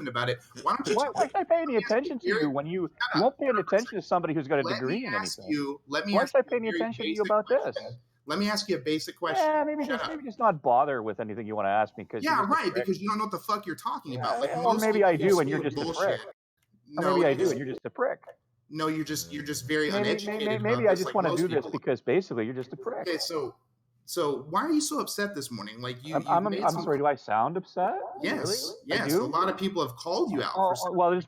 about it. Why don't you? Why should I pay any attention to you when you won't pay any attention to somebody who's got a Let me degree in ask anything? you. Let me Why ask should I you pay a any very attention to you basic about this? question. Let me ask you a basic question. Yeah, maybe Shut up. just not bother with anything you want to ask me because Yeah, right. Because you don't know what the fuck you're talking about. Like or most maybe people I do, and spew you're just a bullshit. prick. Or No, maybe I you do, just and you're just a prick. no, you're just very uneducated Maybe about I this. just Like want to most do this people. because basically you're just a prick. Okay, so why are you so upset this morning? Like you made I'm some. sorry. Do I sound upset? Yes, Really? I yes. A do. lot of people have called you out for Oh well,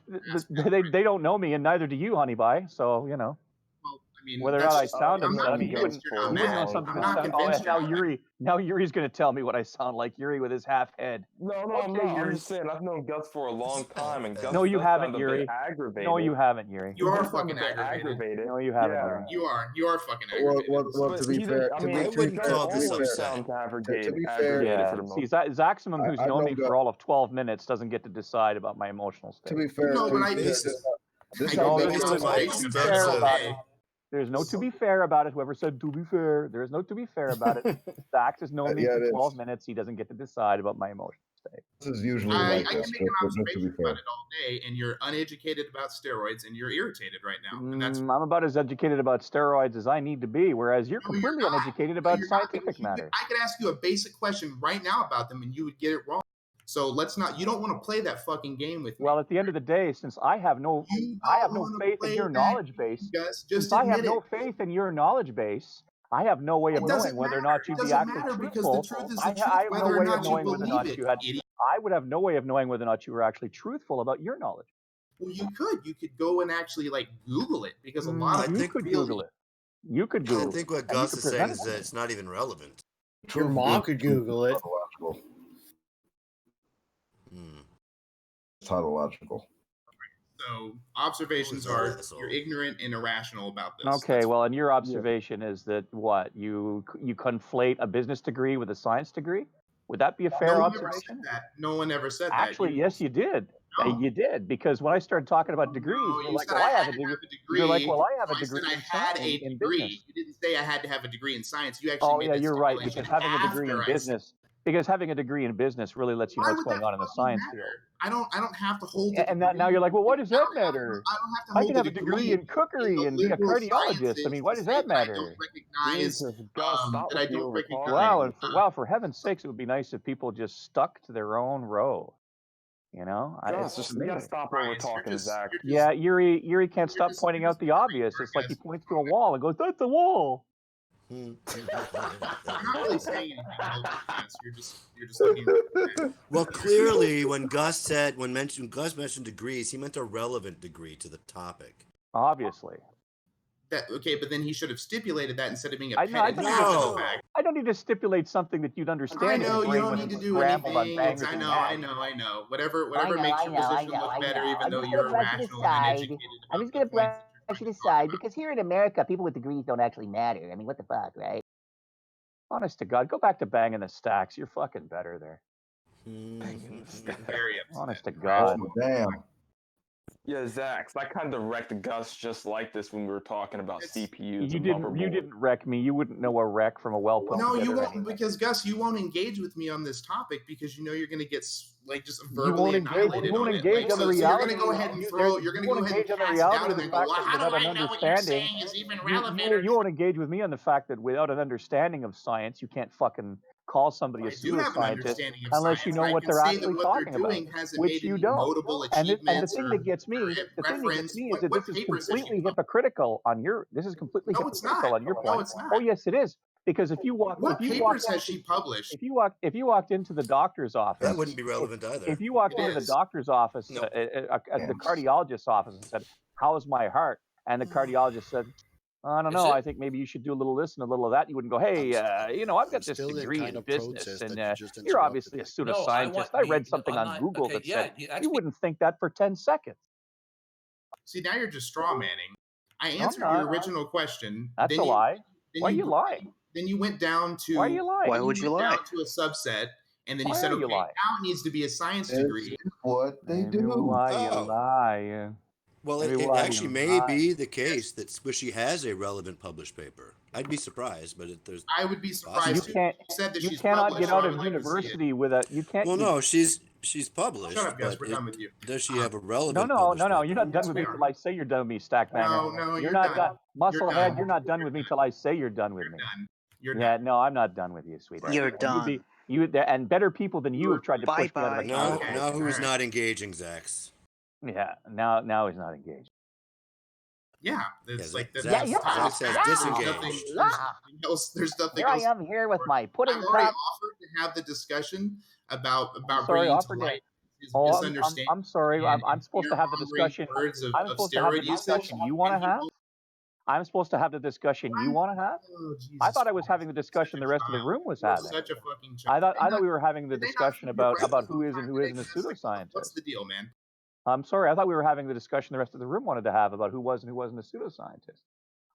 they don't know me, and neither do you, honey bye. So you know. well, I mean, Whether or not that's I just. sound I'm not upset, I mean, convinced you're not you wouldn't know mad. something I'm that not sound. Oh, convinced and you're not mad. Now Yuri's going to tell me what I sound like. Yuri with his half head. No, I'm Okay, not. I'm Yuri. just saying I've known Gus for a long time, and Gus No, you does haven't, sound a Yuri. bit aggravated. No, you haven't, Yuri. You are Does sound a fucking bit aggravated. No, you haven't, Yeah. Yuri. You are fucking aggravated. Well, to be fair, I mean, I wouldn't Gus call this always upset. sounds to be fair, aggravated for the See, most. Zaximum, who's I known know me Gus. for all of 12 minutes, doesn't get to decide about my emotional To state. be fair, No, but I this just. this I how get Gus based is. on to be things fair about about today. it. There's no to be fair about it. Whoever said to be fair, there is no to be fair about it. Zax has known me Yeah, for it 12 is. minutes. He doesn't get to decide about my emotional state. This is usually I like can this, make an but to be observation fair. about it all day, and you're uneducated about steroids, and you're irritated right now. And that's I'm about as educated about steroids as I need to be, whereas you're no, you're completely not. uneducated No, about you're not, because scientific matters. I could ask you a basic question right now about them, and you would get it wrong. So let's not. You don't want to play that fucking game with me. Well, at the end of the day, since I have no faith in your knowledge base, since I have no faith in your knowledge base, I have no way of knowing whether or not you'd be actually truthful. Because the truth is the I truth, have no whether or way of not you knowing whether or believe not it, you had. idiot. I would have no way of knowing whether or not you were actually truthful about your knowledge. Well, you could go and actually like Google it, because a lot of You think could people Google it. You could I Google think it. what and you Gus could is saying present is it to that me. it's not even relevant. Your mom could Google it. Tautological. Hmm. Tautological. So observations Who's that are asshole? you're ignorant and irrational about this. Okay, That's- well, and your observation is that what you conflate a business degree with a science degree? Would that be a fair no one ever observation? said that. No one ever said Actually, that. yes, you did. No. You did, because when I started talking about degrees, No, you're you like, said "Well, I I have had a to have degree." a degree. You're like, "Well, I have a I degree said I in had a in degree. business." You didn't say I had to have a degree in science. You actually Oh made yeah, that you're right. stipulation Because having a degree in after I said- business, really lets you know Why what's would going that on in the fucking science matter? field. I don't have to hold the And degree. now you're like, "Well, what does that I don't matter? have to I hold can the have a degree in in cookery the and be a liberal cardiologist. I mean, why sciences does to say that that I don't matter?" recognize Jesus, Gus, stop that I with the don't over talking. recognize. Wow, for heaven's sakes, it would be nice if people just stuck to their own row. You know, Gus, just you gotta amazing. stop Brian, over you're talking, just- Zach. you're just- Yeah, Yuri can't stop just- pointing you're out just the very obvious. It's like he sarcastic points to a wall and goes, "That's a wall." You're not really saying anything else. You're just looking. Well, clearly, when Gus mentioned degrees, he meant a relevant degree to the topic. Obviously. Okay, but then he should have stipulated that instead of being a I know. I pedant. No. don't need to stipulate something that you'd understand. I know in you your brain don't when need to it's do scrambled on anything. bangers I and know. mash. Whatever I makes your position know. look better, even I'm though just you're gonna brush it irrational and aside. uneducated. I'm just gonna brush it aside because here in America, people with degrees don't actually matter. I mean, what the fuck, right? Honest to God, go back to banging the stacks. You're fucking better there. Very upset. Honest to God. Oh, damn. Yeah, Zach, I kind of wrecked Gus just like this when we were talking about CPUs. You and didn't motherboards. wreck me. You wouldn't know a wreck from a well put No, together. you won't, anything. because Gus, you won't engage with me on this topic because you know you're going to get like just You verbally won't engage. annihilated You won't on engage it. on the So you're reality. going to go ahead and You throw. You're going to go won't ahead and engage on the cast reality down of and the then go, fact well, that how do without I an know what you're understanding, saying is even relevant? you won't engage with me on the fact that without an understanding of science, you can't fucking call somebody a I do have an pseudoscientist understanding of unless you science, know and I what can they're say actually that what they're talking about, doing hasn't which made you any don't. notable And the achievements thing that gets me, the thing that gets me is that this is completely hypocritical on your. This is completely No, it's hypocritical not. on your No, point. it's not. Oh yes, it is. Because if you walk, What if you walk, papers has she published? if you walked into the doctor's office, That wouldn't be relevant either. if you walked It into the is. doctor's office, No. the cardiologist's office, and said, "How's my heart?" and the cardiologist said, "I don't know. I think maybe you should do a little this and a little of that." You wouldn't go, "Hey, I've got this degree in business, and you're obviously a pseudoscientist. I read something on Google that said." You wouldn't think that for 10 seconds. See, now you're just straw manning. I I'm answered not. your original question. That's then a lie. then Why are you lying? Then you went down to. Why are you lying? Why would you lie? Down to a subset, and then you Why said, are you okay, lying? now it needs to be a science degree. It's what they Maybe do. why you Oh. lie? Well, Maybe it why actually you may lie. be the case that Squishy has a relevant published paper. I'd be surprised, but I would be surprised You too. can't. You said that You she's cannot published, get so out I of would like to see it. university with a. You can't. well, you- no, she's She's published. Shut up, Gus. But We're done with you. does she have a relevant? No. You're not Yes, done with we me are. till I say you're done with me, Stackbanger. No, You're you're not done. Musclehead. done. You're not done with me till I say you're done with me. Done. You're Yeah, done. no, I'm not done with you, sweetheart. You're You done. and better people than you have tried to push me out of the Bye-bye. Now, conversation. now who's Alright. not engaging, Zax? Yeah, now he's not engaged. Yeah, it's Yeah, like that. Zax- Yeah, Zax says yeah. disengaged. There's nothing Here I else. am here with my pudding I've already cup. offered to have the discussion about Sorry, bringing to offered light to. his Oh, misunderstanding. I'm sorry. and I'm supposed to have the fear-mongering discussion. words I'm of supposed to have the steroid usage. discussion you want to and he have. will- I'm supposed to have the discussion you want to have. Oh, Jesus I thought I was Christ. having the discussion the rest of the room was You're having. such a fucking I child. thought we were having the Did they not discussion feed you about breakfast who on is and time who today, isn't a Gus? Like, pseudoscientist. what's the deal, man? I'm sorry. I thought we were having the discussion the rest of the room wanted to have about who was and who wasn't a pseudoscientist.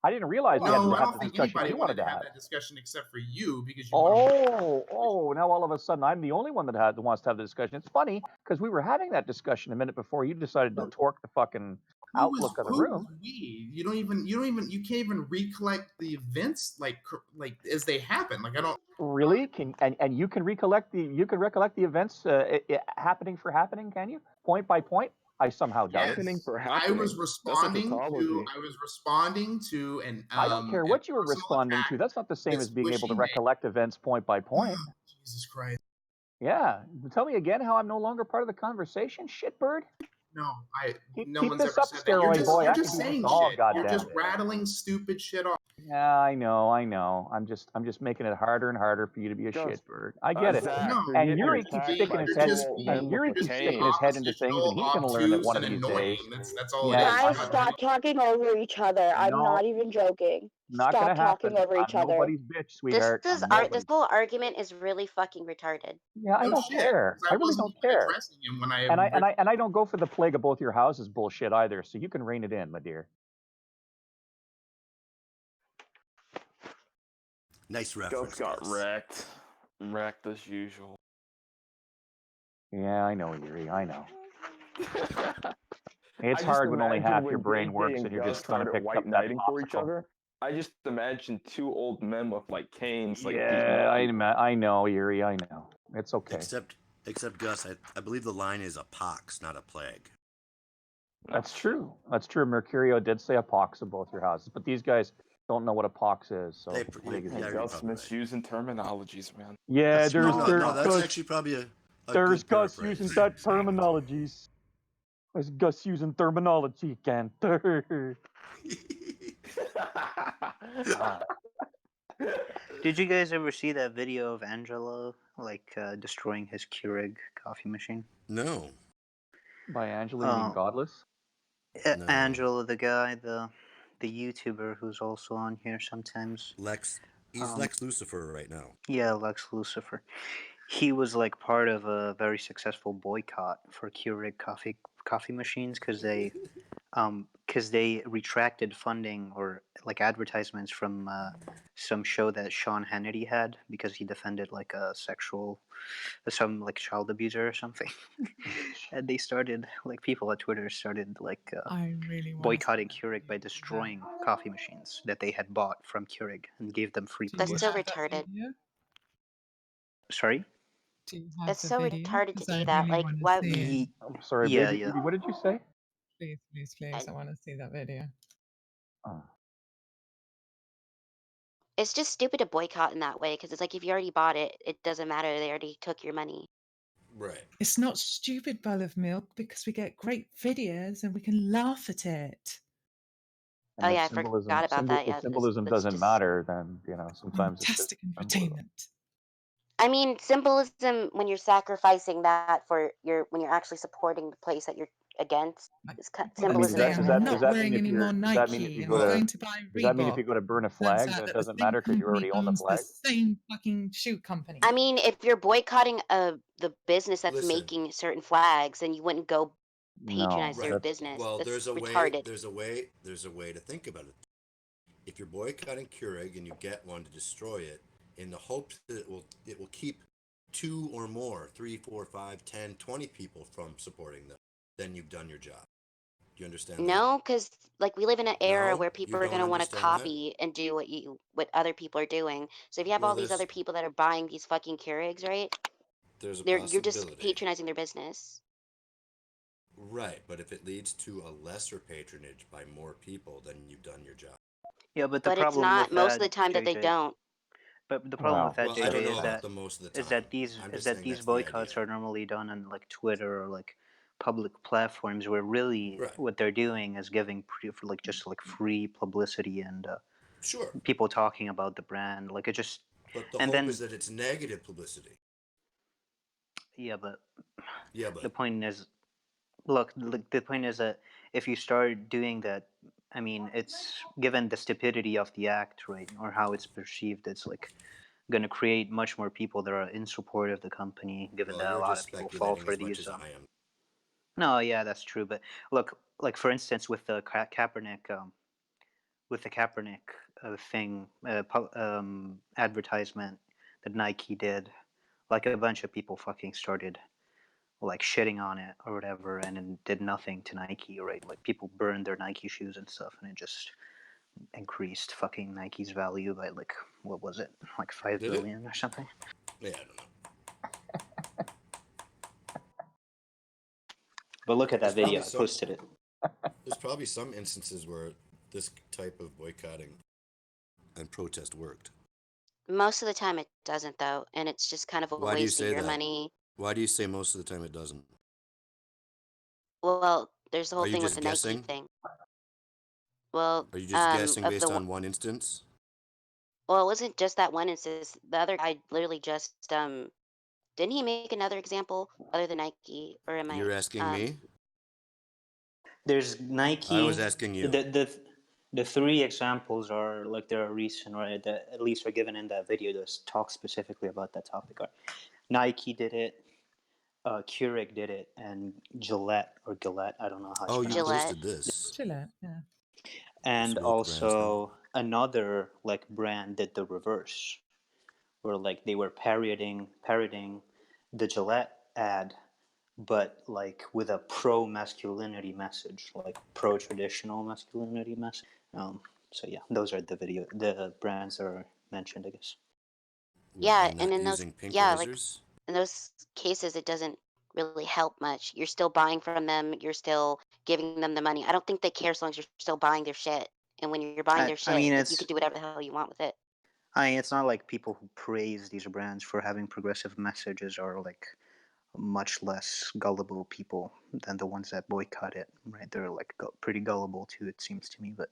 I didn't realize we had No, to I have don't the think discussion anybody you wanted to have. that discussion except for you because you want Oh, now all of a sudden I'm the only one that wants to have the discussion. It's funny because we were having that discussion a minute before you decided to torque the fucking outlook of the room. we? You can't even recollect the events like as they happen. Like I don't Really? And you can recollect the events happening, can you? Point by point? I somehow doubt it. Happening for I happening. was responding to an I don't care what you were personal responding attack to. That's not the same Miss as being able to Bushy made. recollect events point by point. Jesus Christ. Yeah. Tell me again how I'm no longer part of the conversation, shitbird. No, no Keep one's this ever up, said that. You're steroid just, boy. you're I can just do this saying all, shit. You're goddamn. just rattling stupid shit off. Yeah, I know. I'm just making it harder and harder for you to be a Just- shitbird. I get it. Zach, No, you're And getting Yuri attacked keeps by sticking his two head. old men And with Yuri a keeps cane. sticking his head into things, and he's going to learn it one of these days. That's all Yeah, it is. Guys, stop talking over each other. I'm No. not even joking. Not Stop gonna talking happen. over each I'm other. nobody's bitch, sweetheart. This I'm nobody. this whole argument is really fucking retarded. Yeah, I No don't shit, care. 'cause I really wasn't don't even care. addressing him when I And I don't go for the plague of both your houses bullshit either. So you can rein it in, my dear. Nice reference. Ghost got Gus. wrecked as usual. Yeah, I know, Yuri. I know. I It's just hard when only imagine half when your brain JJ works and you're Gus just trying to started pick up white that knighting for each popsicle. other. I just imagine two old men with like canes, like Yeah, I know, Yuri. I know. It's okay. Except Gus, I believe the line is a pox, not a plague. That's true. That's true. Mercurio did say a pox of both your houses, but these guys don't know what a pox is. So They- plague is yeah, different. you're Gus probably right. misusing terminologies, man. Yeah, there's That's Gus, actually probably a there's good Gus paraphrase. using that terminologies. There's Gus using terminology again. Did you guys ever see that video of Angelo destroying his Keurig coffee machine? No. By Angela, you mean Godless? No. Angelo, the guy, the YouTuber who's also on here sometimes. He's Lex Lucifer right now. Yeah, Lex Lucifer. He was like part of a very successful boycott for Keurig coffee machines because they retracted funding or like advertisements from some show that Sean Hannity had because he defended like some like child abuser or something. And they started people at Twitter started boycotting Keurig by destroying coffee machines that they had bought from Keurig and gave them free That's so publicity. retarded. Sorry? That's so retarded to do that. Like, why? I'm sorry, Yeah, baby. yeah. What did you say? Please. I want to see that video. Oh. It's just stupid to boycott in that way because it's like if you already bought it, it doesn't matter. They already took your money. Right. It's not stupid, bowl of milk, because we get great videos and we can laugh at it. And Oh if yeah, I forgot about that. Yeah, If symbolism doesn't matter, then sometimes it's just Fantastic entertainment. I mean, symbolism when you're sacrificing that for when you're actually supporting the place that you're against. Symbolism. I'm not wearing any more Nike. I'm going to buy Reebok. Does that mean if you go to burn a flag, then it doesn't matter because you already own the flag? The same fucking shoe company. I mean, if you're boycotting the business that's making certain flags, then you wouldn't go patronize their business. Well, that's there's a retarded. way to think about it. If you're boycotting Keurig and you get one to destroy it, in the hopes that it will keep 2 or more, 3, 4, 5, 10, 20 people from supporting them, then you've done your job. Do you understand? No, because we live in an era where you people are going to want to copy and do what other people are doing. So if you have all these other people that are buying these fucking Keurigs, right? There's a You're just possibility. patronizing their business. Right, but if it leads to a lesser patronage by more people, then you've done your job. Yeah, but the But it's problem not with most that, of the time that they JJ, don't. but the problem with that, Well, I don't JJ, know about the most of the is time. that these I'm is just that saying these that's the boycotts idea. are normally done on like Twitter or like public platforms where really Right. what they're doing is giving just like free publicity and Sure. people talking about the brand. Like it just But the and hope then is that it's negative publicity. yeah, but Yeah, the but point is, look, the point is that if you start doing that, I mean, it's given the stupidity of the act, right, or how it's perceived, it's like going to create much more people that are in support of the company, given well, that a you're lot just of people fall speculating for as much these. as I am. No, yeah, that's true. But look, like for instance, with the Kaepernick thing, advertisement that Nike did, like a bunch of people fucking started like shitting on it or whatever, and then did nothing to Nike, right? Like people burned their Nike shoes and stuff, and it just increased fucking Nike's value by like what was it, like 5 Did it? billion or something? Yeah, I don't know. But look at that There's video. probably I some. posted it. There's probably some instances where this type of boycotting and protest worked. Most of the time it doesn't, though, and it's just kind of a Why do you waste of say your that? money. Why do you say most of the time it doesn't? Well, there's the whole Are you thing with just the Nike guessing? thing. Well, Are you just guessing of based the on one instance? well, it wasn't just that one instance. The other guy literally just didn't he make another example other than Nike, or am I You're asking me? There's I Nike. was asking you. The three examples are like they're recent, right? That at least are given in that video that talks specifically about that topic. Are Nike did it, Keurig did it, and Gillette or Gillette, I don't know how it's Oh, you pronounced. Gillette? posted this. Gillette, yeah. And Smoke brands, huh? also another like brand did the reverse, where like they were parodying the Gillette ad, but like with a pro masculinity message, like pro traditional masculinity message. So yeah, those are the brands that are mentioned, I guess. Yeah, And and not in those, using pink yeah, like razors? in those cases, it doesn't really help much. You're still buying from them. You're still giving them the money. I don't think they care as long as you're still buying their shit. And when you're buying their I shit, mean, like you can do whatever the hell you want with it. it's not like people who praise these brands for having progressive messages are like much less gullible people than the ones that boycott it, right? They're like pretty gullible too, it seems to me. But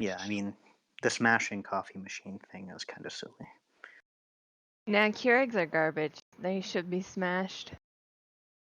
yeah, I mean, the smashing coffee machine thing is kind of silly. Nah, Keurigs are garbage. They should be smashed.